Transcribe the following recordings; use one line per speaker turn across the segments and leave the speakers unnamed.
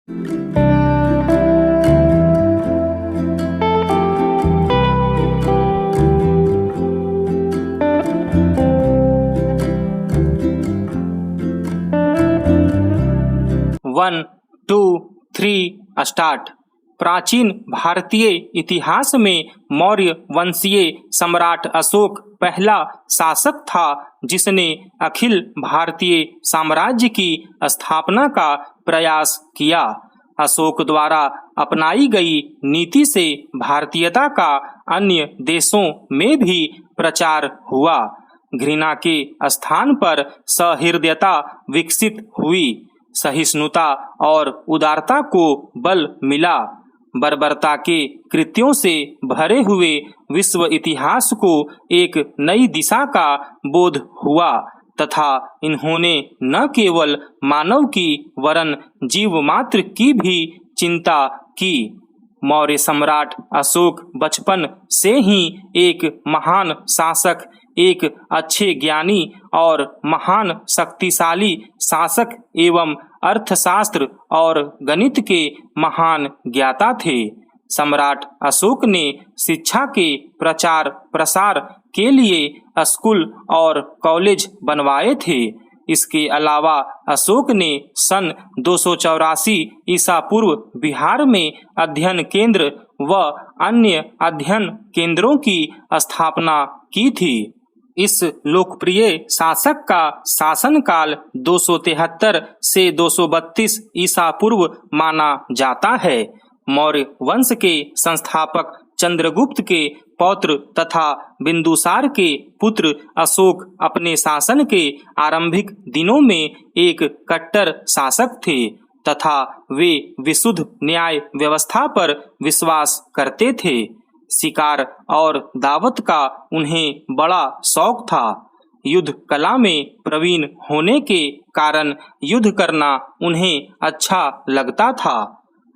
1, 2, 3 start. प्राचीन भारतीय इतिहास में मौर्य वंशीय सम्राट अशोक पहला शासक था जिसने अखिल भारतीय साम्राज्य की स्थापना का प्रयास किया। अशोक द्वारा अपनाई गई नीति से भारतीयता का अन्य देशों में भी प्रचार हुआ। घृणा के स्थान पर सहृदयता विकसित हुई, सहिष्णुता और उदारता को बल मिला। बर्बरता के कृत्यों से भरे हुए विश्व इतिहास को एक नई दिशा का बोध हुआ तथा इन्होंने न केवल मानव की वरन जीव मात्र की भी चिंता की। मौर्य सम्राट अशोक बचपन से ही एक महान शासक, एक अच्छे ज्ञानी और महान शक्तिशाली शासक एवं अर्थशास्त्र और गणित के महान ज्ञाता थे। सम्राट अशोक ने शिक्षा के प्रचार प्रसार के लिए स्कूल और कॉलेज बनवाए थे। इसके अलावा अशोक ने सन 284 ईसा पूर्व बिहार में अध्ययन केंद्र व अन्य अध्ययन केंद्रों की स्थापना की थी। इस लोकप्रिय शासक का शासनकाल 273 से 232 ईसा पूर्व माना जाता है। मौर्य वंश के संस्थापक चंद्रगुप्त के पौत्र तथा बिंदुसार के पुत्र अशोक अपने शासन के आरंभिक दिनों में एक कट्टर शासक थे तथा वे विशुद्ध न्याय व्यवस्था पर विश्वास करते थे। शिकार और दावत का उन्हें बड़ा शौक था। युद्ध कला में प्रवीण होने के कारण युद्ध करना उन्हें अच्छा लगता था।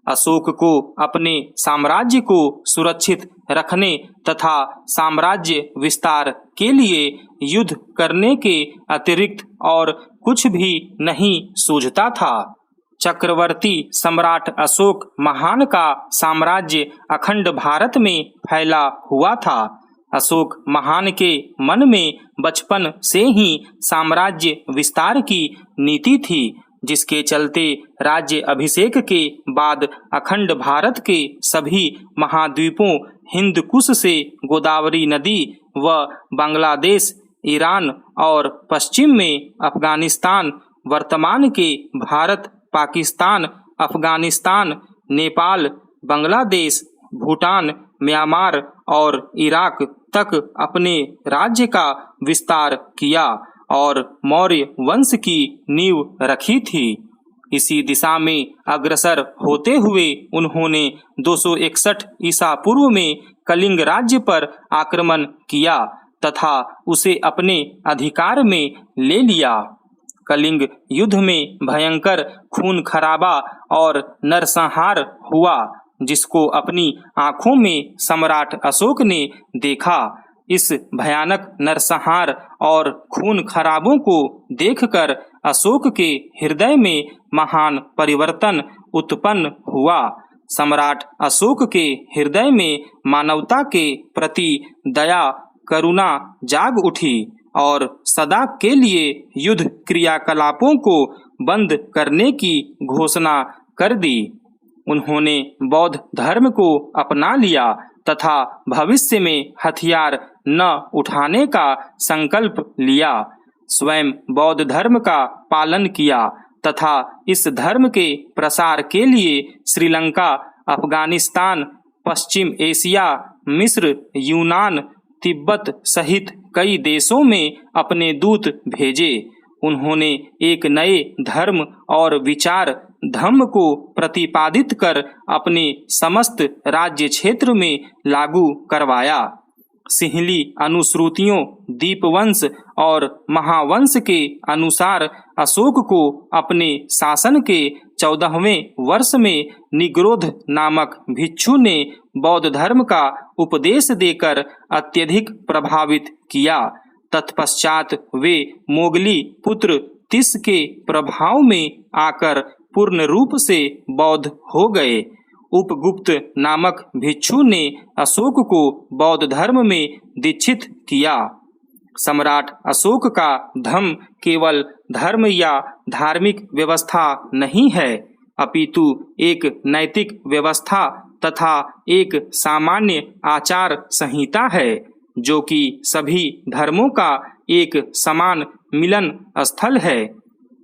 अशोक को अपने साम्राज्य को सुरक्षित रखने तथा साम्राज्य विस्तार के लिए युद्ध करने के अतिरिक्त और कुछ भी नहीं सूझता था। चक्रवर्ती सम्राट अशोक महान का साम्राज्य अखंड भारत में फैला हुआ था। अशोक महान के मन में बचपन से ही साम्राज्य विस्तार की नीति थी, जिसके चलते राज्य अभिषेक के बाद अखंड भारत के सभी महाद्वीपों, हिंद कुश से गोदावरी नदी व बांग्लादेश, ईरान और पश्चिम में अफगानिस्तान, वर्तमान के भारत, पाकिस्तान, अफगानिस्तान, नेपाल, बांग्लादेश, भूटान, म्यांमार और इराक तक अपने राज्य का विस्तार किया और मौर्य वंश की नींव रखी थी। इसी दिशा में अग्रसर होते हुए उन्होंने 261 ईसा पूर्व में कलिंग राज्य पर आक्रमण किया तथा उसे अपने अधिकार में ले लिया। कलिंग युद्ध में भयंकर खून खराबा और नरसंहार हुआ, जिसको अपनी आंखों में सम्राट अशोक ने देखा। इस भयानक नरसंहार और खून खराबों को देखकर अशोक के हृदय में महान परिवर्तन उत्पन्न हुआ। सम्राट अशोक के हृदय में मानवता के प्रति दया, करुणा जाग उठी और सदा के लिए युद्ध क्रियाकलापों को बंद करने की घोषणा कर दी। उन्होंने बौद्ध धर्म को अपना लिया तथा भविष्य में हथियार न उठाने का संकल्प लिया। स्वयं बौद्ध धर्म का पालन किया तथा इस धर्म के प्रसार के लिए श्रीलंका, अफगानिस्तान, पश्चिम एशिया, मिस्र, यूनान, तिब्बत सहित कई देशों में अपने दूत भेजे। उन्होंने एक नए धर्म और विचार धम्म को प्रतिपादित कर अपने समस्त राज्य क्षेत्र में लागू करवाया। सिंहली अनुश्रुतियों, दीपवंश और महावंश के अनुसार अशोक को अपने शासन के 14वें वर्ष में निग्रोध नामक भिक्षु ने बौद्ध धर्म का उपदेश देकर अत्यधिक प्रभावित किया। तत्पश्चात वे मोगली पुत्र तिस के प्रभाव में आकर पूर्ण रूप से बौद्ध हो गए। उपगुप्त नामक भिक्षु ने अशोक को बौद्ध धर्म में दीक्षित किया। सम्राट अशोक का धम्म केवल धर्म या धार्मिक व्यवस्था नहीं है, अपितु एक नैतिक व्यवस्था तथा एक सामान्य आचार संहिता है, जो कि सभी धर्मों का एक समान मिलन स्थल है।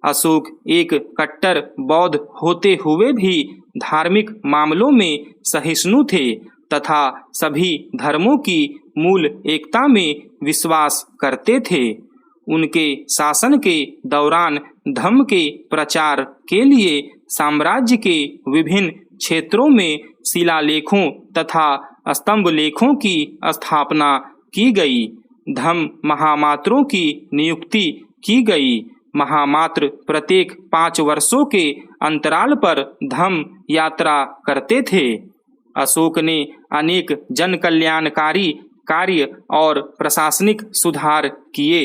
अशोक एक कट्टर बौद्ध होते हुए भी धार्मिक मामलों में सहिष्णु थे तथा सभी धर्मों की मूल एकता में विश्वास करते थे। उनके शासन के दौरान धम्म के प्रचार के लिए साम्राज्य के विभिन्न क्षेत्रों में शिलालेखों तथा स्तंभ लेखों की स्थापना की गई। धम्म महामात्रों की नियुक्ति की गई। महामात्र प्रत्येक 5 वर्षों के अंतराल पर धम्म यात्रा करते थे। अशोक ने अनेक जन कल्याणकारी कार्य और प्रशासनिक सुधार किए।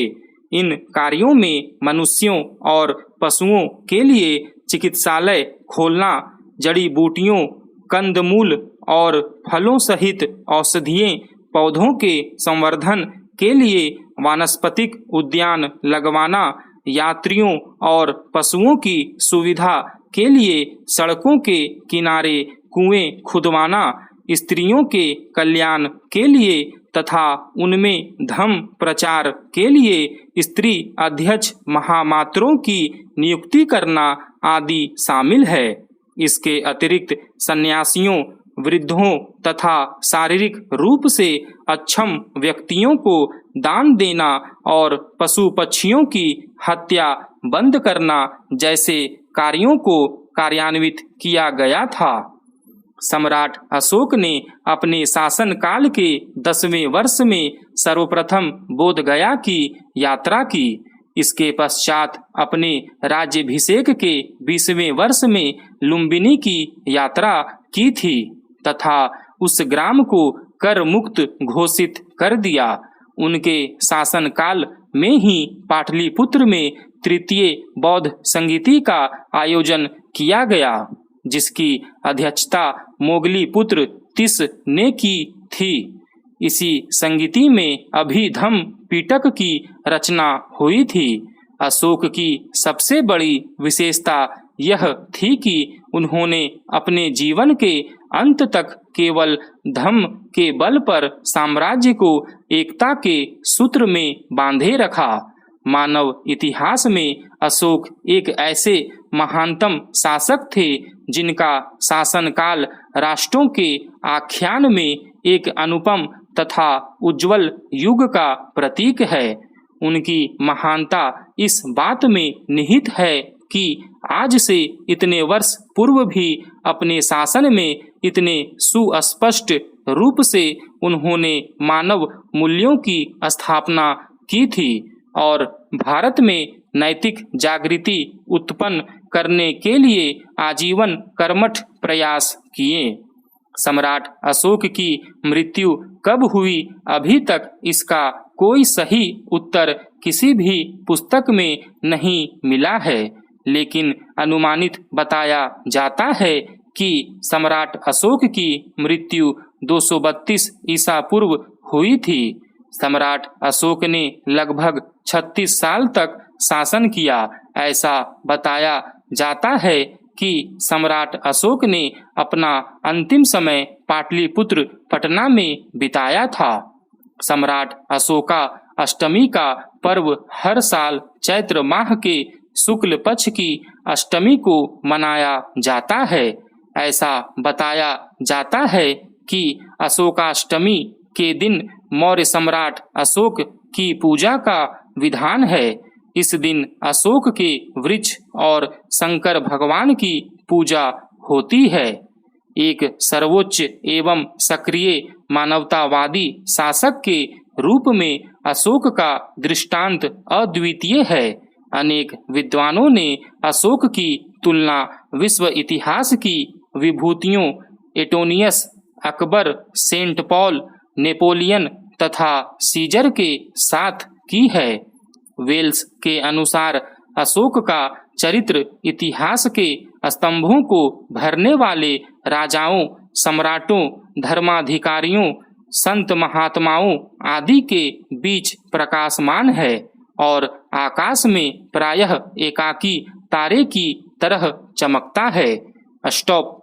इन कार्यों में मनुष्यों और पशुओं के लिए चिकित्सालय खोलना, जड़ी बूटियों, कंदमूल और फलों सहित औषधीय पौधों के संवर्धन के लिए वानस्पतिक उद्यान लगवाना, यात्रियों और पशुओं की सुविधा के लिए सड़कों के किनारे कुएं खुदवाना, स्त्रियों के कल्याण के लिए तथा उनमें धम्म प्रचार के लिए स्त्री अध्यक्ष महामात्रों की नियुक्ति करना आदि शामिल है। इसके अतिरिक्त सन्यासियों, वृद्धों तथा शारीरिक रूप से अक्षम व्यक्तियों को दान देना और पशु पक्षियों की हत्या बंद करना जैसे कार्यों को कार्यान्वित किया गया था। सम्राट अशोक ने अपने शासन काल के 10वें वर्ष में सर्वप्रथम बोधगया की यात्रा की। इसके पश्चात अपने राज्याभिषेक के 20वें वर्ष में लुम्बिनी की यात्रा की थी तथा उस ग्राम को कर मुक्त घोषित कर दिया। उनके शासन काल में ही पाटलिपुत्र में तृतीय बौद्ध संगीति का आयोजन किया गया, जिसकी अध्यक्षता मोगली पुत्र तिस ने की थी। इसी संगीति में अभिधम्म पिटक की रचना हुई थी। अशोक की सबसे बड़ी विशेषता यह थी कि उन्होंने अपने जीवन के अंत तक केवल धम्म के बल पर साम्राज्य को एकता के सूत्र में बांधे रखा। मानव इतिहास में अशोक एक ऐसे महानतम शासक थे जिनका शासनकाल राष्ट्रों के आख्यान में एक अनुपम तथा उज्जवल युग का प्रतीक है। उनकी महानता इस बात में निहित है कि आज से इतने वर्ष पूर्व भी अपने शासन में इतने सुस्पष्ट रूप से उन्होंने मानव मूल्यों की स्थापना की थी और भारत में नैतिक जागृति उत्पन्न करने के लिए आजीवन कर्मठ प्रयास किए। सम्राट अशोक की मृत्यु कब हुई, अभी तक इसका कोई सही उत्तर किसी भी पुस्तक में नहीं मिला है, लेकिन अनुमानित बताया जाता है कि सम्राट अशोक की मृत्यु 232 ईसा पूर्व हुई थी। सम्राट अशोक ने लगभग 36 साल तक शासन किया। ऐसा बताया जाता है कि सम्राट अशोक ने अपना अंतिम समय पाटलिपुत्र पटना में बिताया था। सम्राट अशोका अष्टमी का पर्व हर साल चैत्र माह के शुक्ल पक्ष की अष्टमी को मनाया जाता है। ऐसा बताया जाता है कि अशोकाष्टमी के दिन मौर्य सम्राट अशोक की पूजा का विधान है। इस दिन अशोक के वृक्ष और शंकर भगवान की पूजा होती है। एक सर्वोच्च एवं सक्रिय मानवतावादी शासक के रूप में अशोक का दृष्टांत अद्वितीय है। अनेक विद्वानों ने अशोक की तुलना विश्व इतिहास की विभूतियों Antonius, Akbar, Saint Paul, Napoleon तथा सीजर के साथ की है। वेल्स के अनुसार अशोक का चरित्र इतिहास के स्तंभों को भरने वाले राजाओं, सम्राटों, धर्माधिकारियों, संत महात्माओं आदि के बीच प्रकाशमान है और आकाश में प्रायः एकाकी तारे की तरह चमकता है। स्टॉप।